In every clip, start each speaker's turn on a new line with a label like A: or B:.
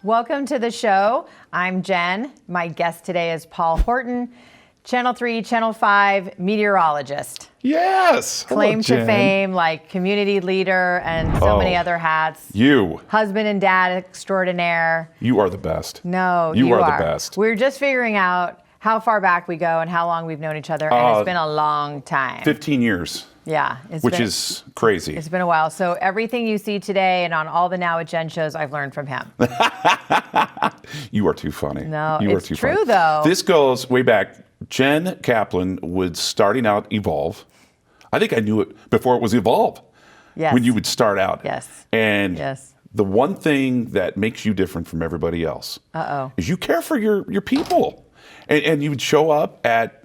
A: Welcome to the show. I'm Jen. My guest today is Paul Horton, Channel 3, Channel 5 meteorologist.
B: Yes.
A: Claim to fame, like community leader and so many other hats.
B: You.
A: Husband and dad extraordinaire.
B: You are the best.
A: No,
B: you are the best.
A: We're just figuring out how far back we go and how long we've known each other, and it's been a long time.
B: 15 years.
A: Yeah.
B: Which is crazy.
A: It's been a while. So everything you see today and on all the Now with Jen shows, I've learned from him.
B: You are too funny.
A: No,
B: you
A: it's
B: are too
A: true,
B: funny.
A: though.
B: This goes way back. Jen Kaplan was starting out Evolve. I think I knew it before it was Evolve.
A: Yes.
B: When you would start out.
A: Yes.
B: And
A: yes.
B: The one thing that makes you different from everybody else is you care for your people. And you would show up at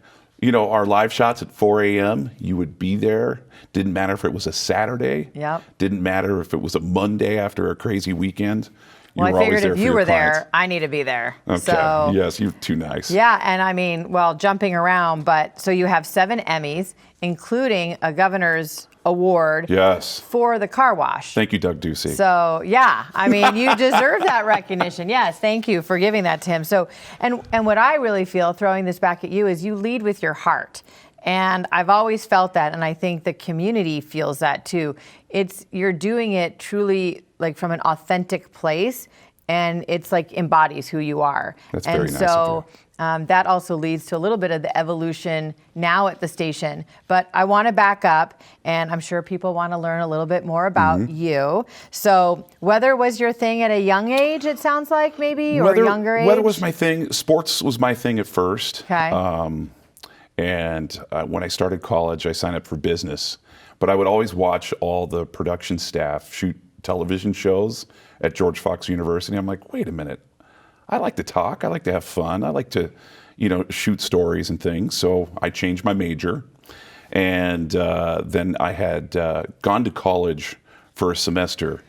B: our live shots at 4 a.m. You would be there. Didn't matter if it was a Saturday.
A: Yep.
B: Didn't matter if it was a Monday after a crazy weekend.
A: Well, I figured if you were there, I need to be there.
B: Okay.
A: So,
B: yes, you're too nice.
A: Yeah, and I mean, well, jumping around, but so you have 7 Emmys, including a governor's award for the car wash.
B: Thank you, Doug Ducey.
A: So, yeah, I mean, you deserve that recognition. Yes, thank you for giving that to him. So, and what I really feel, throwing this back at you, is you lead with your heart. And I've always felt that, and I think the community feels that too. You're doing it truly like from an authentic place, and it's like embodies who you are.
B: That's
A: and
B: very nice of you.
A: That also leads to a little bit of the evolution now at the station. But I want to back up, and I'm sure people want to learn a little bit more about you. So weather was your thing at a young age, it sounds like, maybe, or younger age?
B: Weather was my thing. Sports was my thing at first.
A: Okay.
B: And when I started college, I signed up for business. But I would always watch all the production staff shoot television shows at George Fox University. I'm like, wait a minute. I like to talk. I like to have fun. I like to, shoot stories and things. So I changed my major. And then I had gone to college for a semester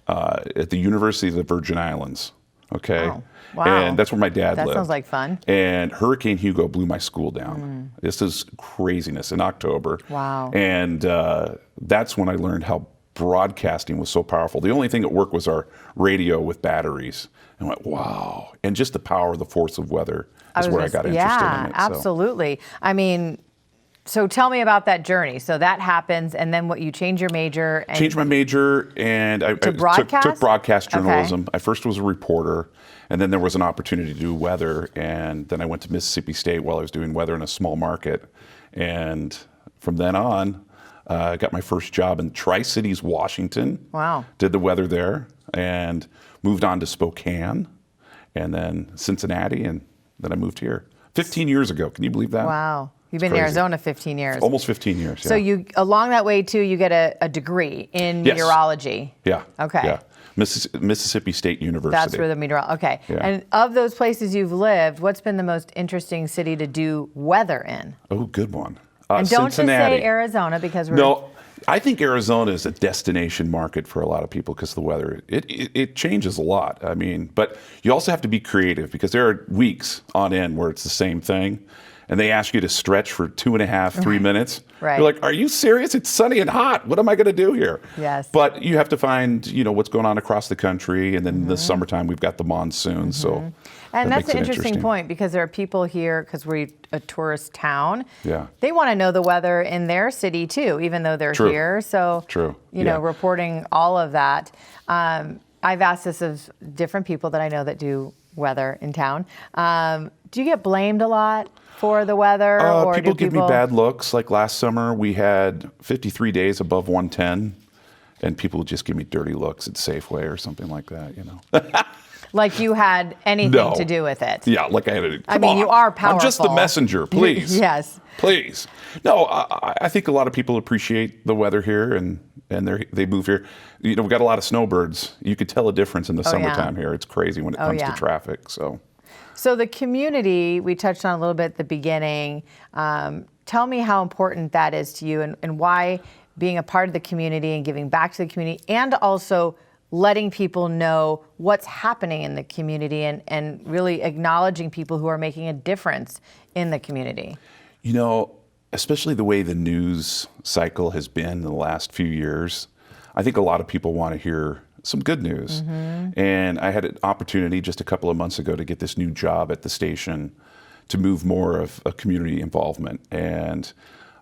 B: at the University of the Virgin Islands. Okay.
A: Oh. Wow.
B: And that's where my dad lived.
A: That sounds like fun.
B: And Hurricane Hugo blew my school down. This is craziness in October.
A: Wow.
B: And that's when I learned how broadcasting was so powerful. The only thing that worked was our radio with batteries. And I went, wow. And just the power, the force of weather is where I got interested in it.
A: Yeah, absolutely. I mean, so tell me about that journey. So that happens, and then what, you change your major? And
B: changed my major, and I took broadcast journalism.
A: Okay.
B: I first was a reporter, and then there was an opportunity to do weather, and then I went to Mississippi State while I was doing weather in a small market. And from then on, I got my first job in Tri-Cities, Washington.
A: Wow.
B: Did the weather there, and moved on to Spokane, and then Cincinnati, and then I moved here 15 years ago. Can you believe that?
A: Wow. You've been in Arizona 15 years.
B: Almost 15 years, yeah.
A: So you, along that way too, you get a degree in meteorology.
B: Yeah.
A: Okay.
B: Yeah. Mississippi State University.
A: That's where the meteorology, okay.
B: Yeah.
A: And of those places you've lived, what's been the most interesting city to do weather in?
B: Oh, good one.
A: And don't
B: Cincinnati.
A: just say Arizona, because we're...
B: No, I think Arizona is a destination market for a lot of people because the weather, it changes a lot. I mean, but you also have to be creative, because there are weeks on end where it's the same thing, and they ask you to stretch for 2.5, 3 minutes.
A: Right.
B: You're like, are you serious? It's sunny and hot. What am I going to do here?
A: Yes.
B: But you have to find, what's going on across the country, and then in the summertime we've got the monsoon. So,
A: and that's an interesting point, because there are people here, because we're a tourist town.
B: Yeah.
A: They want to know the weather in their city too, even though they're here. So, reporting all of that. I've asked this of different people that I know that do weather in town. Do you get blamed a lot for the weather? Or
B: people give me bad looks. Like last summer, we had 53 days above 110, and people would just give me dirty looks at Safeway or something like that,
A: Like you had anything to do with it.
B: Yeah, like I had to.
A: I mean, you are powerful.
B: I'm just the messenger, please.
A: Yes.
B: Please. No, I think a lot of people appreciate the weather here, and they move here. We got a lot of snowbirds. You could tell a difference in the summertime here. It's crazy when it comes to traffic.
A: So the community, we touched on a little bit at the beginning. Tell me how important that is to you, and why being a part of the community and giving back to the community, and also letting people know what's happening in the community, and really acknowledging people who are making a difference in the community.
B: Especially the way the news cycle has been in the last few years, I think a lot of people want to hear some good news. And I had an opportunity just a couple of months ago to get this new job at the station to move more of a community involvement. And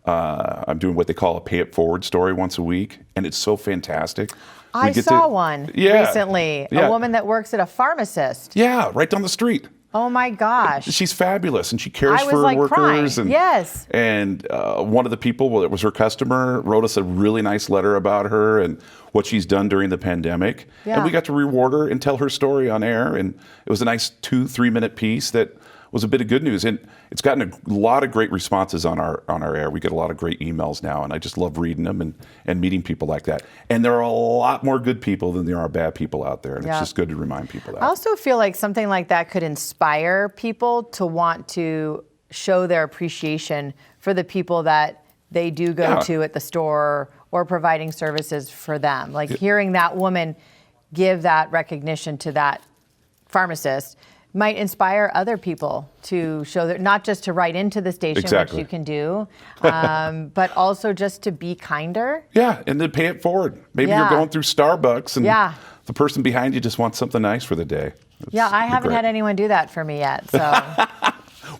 B: I'm doing what they call a pay it forward story once a week. And it's so fantastic.
A: I saw one recently, a woman that works at a pharmacist.
B: Yeah, right down the street.
A: Oh my gosh.
B: She's fabulous, and she cares
A: I was
B: for
A: like
B: workers.
A: crying.
B: And,
A: yes.
B: And one of the people that was her customer wrote us a really nice letter about her and what she's done during the pandemic.
A: Yeah.
B: And we got to reward her and tell her story on air. And it was a nice 2-3 minute piece that was a bit of good news. And it's gotten a lot of great responses on our air. We get a lot of great emails now, and I just love reading them and meeting people like that. And there are a lot more good people than there are bad people out there. And it's just good to remind people that.
A: I also feel like something like that could inspire people to want to show their appreciation for the people that they do go to at the store or providing services for them. Like hearing that woman give that recognition to that pharmacist might inspire other people to show that, not just to write into the station, which you can do, but also just to be kinder.
B: Yeah, and then pay it forward. Maybe you're going through Starbucks and the person behind you just wants something nice for the day.
A: I haven't had anyone do that for me yet. So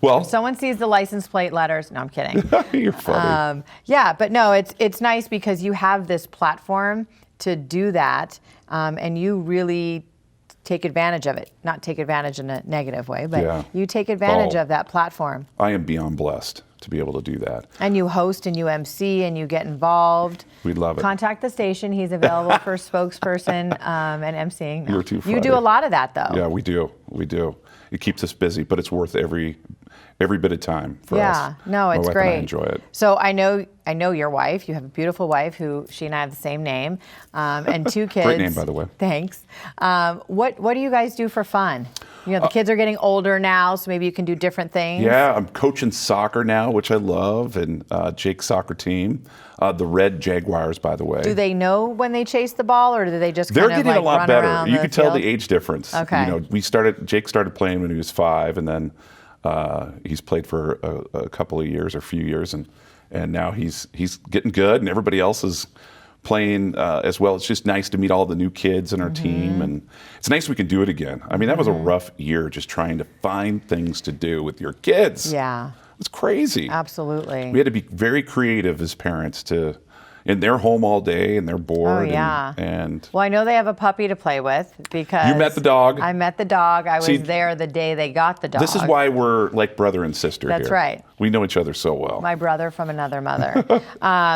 B: well,
A: if someone sees the license plate letters, no, I'm kidding.
B: You're funny.
A: But no, it's nice because you have this platform to do that, and you really take advantage of it. Not take advantage in a negative way, but you take advantage of that platform.
B: I am beyond blessed to be able to do that.
A: And you host and you MC and you get involved.
B: We'd love it.
A: Contact the station. He's available for spokesperson and MCing.
B: You're too funny.
A: You do a lot of that, though.
B: Yeah, we do. We do. It keeps us busy, but it's worth every bit of time for us.
A: Yeah, no, it's
B: My wife
A: great.
B: and I enjoy it.
A: So I know your wife. You have a beautiful wife who she and I have the same name, and 2 kids.
B: Great name, by the way.
A: Thanks. What do you guys do for fun? You know, the kids are getting older now, so maybe you can do different things.
B: Yeah, I'm coaching soccer now, which I love, and Jake's soccer team. The Red Jaguars, by the way.
A: Do they know when they chase the ball, or do they just
B: They're
A: kind of
B: getting
A: like
B: a lot
A: run
B: better.
A: around
B: You
A: the
B: can tell
A: field?
B: the age difference.
A: Okay.
B: You know, Jake started playing when he was 5, and then he's played for a couple of years or a few years, and now he's getting good, and everybody else is playing as well. It's just nice to meet all the new kids in our team, and it's nice we can do it again. I mean, that was a rough year just trying to find things to do with your kids.
A: Yeah.
B: It's crazy.
A: Absolutely.
B: We had to be very creative as parents and they're home all day and they're bored.
A: Oh, yeah.
B: And
A: well, I know they have a puppy to play with because
B: you met the dog.
A: I met the dog. I was there the day they got the dog.
B: This is why we're like brother and sister here.
A: That's right.
B: We know each other so well.
A: My brother from another mother.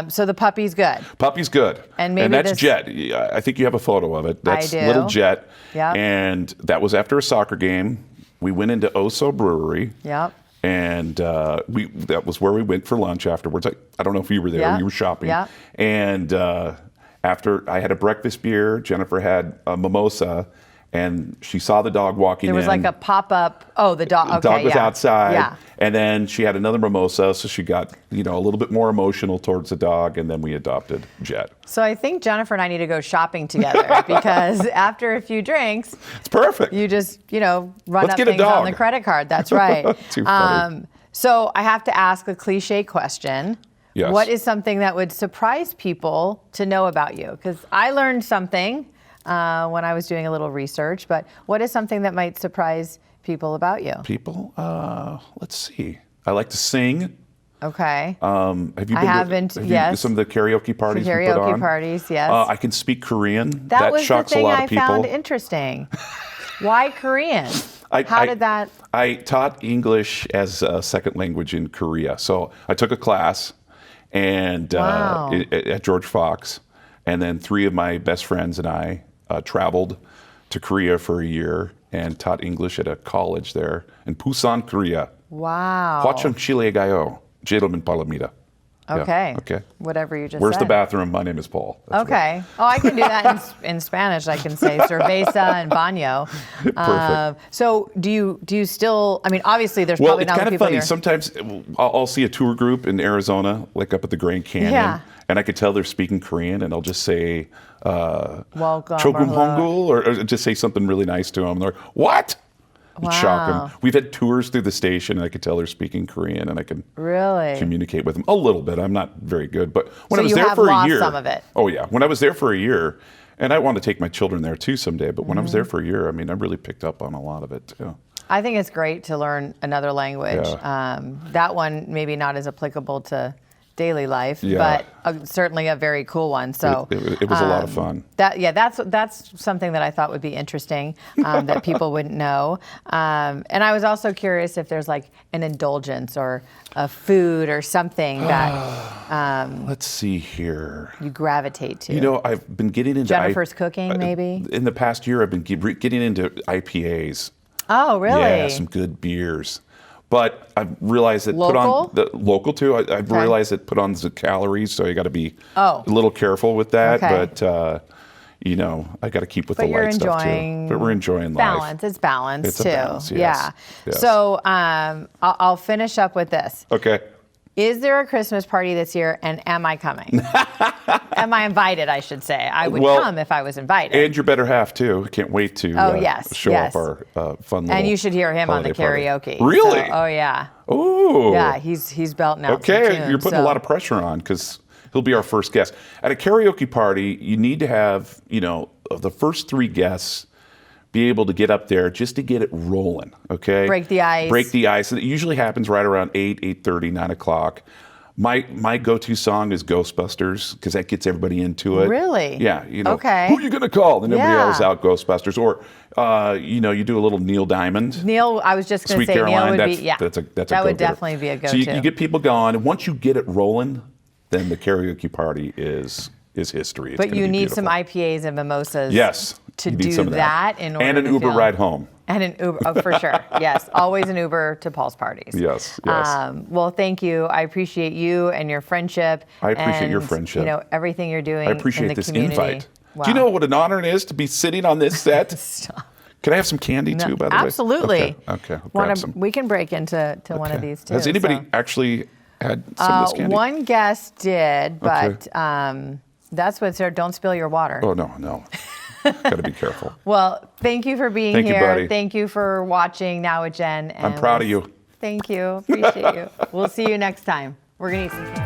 A: So the puppy's good.
B: Puppy's good.
A: And maybe
B: that's Jet. I think you have a photo of it. That's
A: I do.
B: little Jet.
A: Yep.
B: And that was after a soccer game. We went into Oso Brewery.
A: Yep.
B: And that was where we went for lunch afterwards. I don't know if you were there.
A: Yeah.
B: You were shopping.
A: Yeah.
B: And after I had a breakfast beer, Jennifer had a mimosa, and she saw the dog walking in.
A: There was like a pop-up. Oh, the dog. Okay,
B: the dog was outside.
A: Yeah.
B: And then she had another mimosa, so she got a little bit more emotional towards the dog, and then we adopted Jet.
A: So I think Jennifer and I need to go shopping together because after a few drinks,
B: it's perfect.
A: You just run
B: Let's
A: up
B: get a
A: things on
B: dog.
A: the credit card. That's right.
B: Too funny.
A: So I have to ask a cliche question.
B: Yes.
A: What is something that would surprise people to know about you? Because I learned something when I was doing a little research, but what is something that might surprise people about you?
B: People? Let's see. I like to sing.
A: Okay.
B: Have you been
A: I haven't,
B: to
A: yes.
B: some of the karaoke parties
A: The
B: we put on?
A: karaoke parties, yes.
B: I can speak Korean.
A: That was
B: shocks
A: the thing
B: a lot
A: I
B: of people.
A: found interesting. Why Korean? How did that?
B: I taught English as a second language in Korea. So I took a class and
A: Wow.
B: at George Fox, and then 3 of my best friends and I traveled to Korea for a year and taught English at a college there in Busan, Korea.
A: Wow.
B: Hwachung Chile Gayo, Gentleman Palamita.
A: Okay.
B: Yeah, okay.
A: Whatever you just
B: Where's
A: said.
B: the bathroom? My name is Paul. That's
A: Okay. Oh, I can do that in Spanish. I can say cerveza and baño.
B: Perfect.
A: So do you still? I mean, obviously, there's
B: Well,
A: probably
B: it's
A: not
B: kind of
A: people
B: funny.
A: here.
B: Sometimes I'll see a tour group in Arizona, like up at the Grand Canyon,
A: Yeah.
B: and I could tell they're speaking Korean, and I'll just say,
A: Welcome.
B: Chogum
A: hello.
B: Hongul, or just say something really nice to them. And they're like, what? It'd shock
A: Wow.
B: them. We've had tours through the station, and I could tell they're speaking Korean, and I can
A: Really?
B: communicate with them a little bit. I'm not very good, but when
A: So
B: I was
A: you
B: there
A: have
B: for a
A: lost
B: year,
A: some of it.
B: Oh yeah, when I was there for a year, And I want to take my children there too someday. But when I was there for a year, I mean, I really picked up on a lot of it too.
A: I think it's great to learn another language.
B: Yeah.
A: That one maybe not as applicable to daily life,
B: Yeah.
A: but certainly a very cool one. So
B: It was a lot of fun.
A: That's something that I thought would be interesting that people wouldn't know. And I was also curious if there's like an indulgence or a food or something that
B: Let's see here.
A: you gravitate to.
B: You know, I've been getting into
A: Jennifer's cooking, maybe?
B: In the past year, I've been getting into IPAs.
A: Oh, really?
B: Yeah, some good beers. But I've realized that
A: Local?
B: local too. I've realized that put on the calories, so you got to be a little careful with that.
A: Okay.
B: But you know, I got to keep with
A: But
B: the
A: you're
B: light stuff
A: enjoying
B: too. But we're enjoying
A: balance.
B: life.
A: It's balance
B: It's a
A: too.
B: balance, yes.
A: Yeah.
B: Yes.
A: So I'll finish up with this.
B: Okay.
A: Is there a Christmas party this year, and am I coming? Am I invited, I should say. I would come if I was invited.
B: And your better half too. Can't wait to show
A: yes.
B: off our fun little
A: And you should hear him on the
B: holiday
A: karaoke.
B: party. Really?
A: So, oh, yeah.
B: Oh.
A: Yeah, he's belting out some
B: Okay,
A: tunes,
B: you're putting a lot of pressure on because he'll be our first guest. At a karaoke party, you need to have, you know, of the first 3 guests be able to get up there just to get it rolling, okay?
A: Break the ice.
B: Break the ice. And it usually happens right around 8, 8:30, 9 o'clock. My go-to song is Ghostbusters because that gets everybody into it.
A: Really?
B: Yeah. You know,
A: Okay.
B: who are you going to call? And everybody
A: Yeah.
B: yells out Ghostbusters. Or, you know, you do a little Neil Diamond.
A: Neil, I was just going to
B: Sweet
A: say
B: Caroline,
A: Neil would
B: that's,
A: be, yeah.
B: that's a
A: that
B: go-getter.
A: would definitely be a go-to.
B: So you get people going, and once you get it rolling, then the karaoke party is history. It's
A: But
B: gonna
A: you
B: be
A: need
B: beautiful.
A: some IPAs and mimosas
B: Yes,
A: to
B: you need
A: do
B: some of
A: that in order
B: and an
A: to
B: Uber
A: feel-
B: ride home.
A: And an Uber, oh, for sure. Yes, always an Uber to Paul's parties.
B: Yes, yes.
A: Well, thank you. I appreciate you and your friendship.
B: I appreciate your
A: and,
B: friendship.
A: You know, everything you're doing
B: I
A: in
B: appreciate
A: the
B: this
A: community.
B: invite.
A: Wow.
B: Do you know what an honor it is to be sitting on this set? Can I have some candy
A: No,
B: too, by the way?
A: absolutely.
B: Okay. I'll grab some.
A: We can break into one of these too.
B: Has anybody
A: so.
B: actually had some of this candy?
A: One guest did, but that's what's there. Don't spill your water.
B: Oh, no. Got to be careful.
A: Well, thank you for being
B: Thank you,
A: here.
B: buddy.
A: Thank you for watching Now with Jen.
B: I'm proud of you.
A: Thank you. Appreciate you. We'll see you next time. We're going to eat some candy.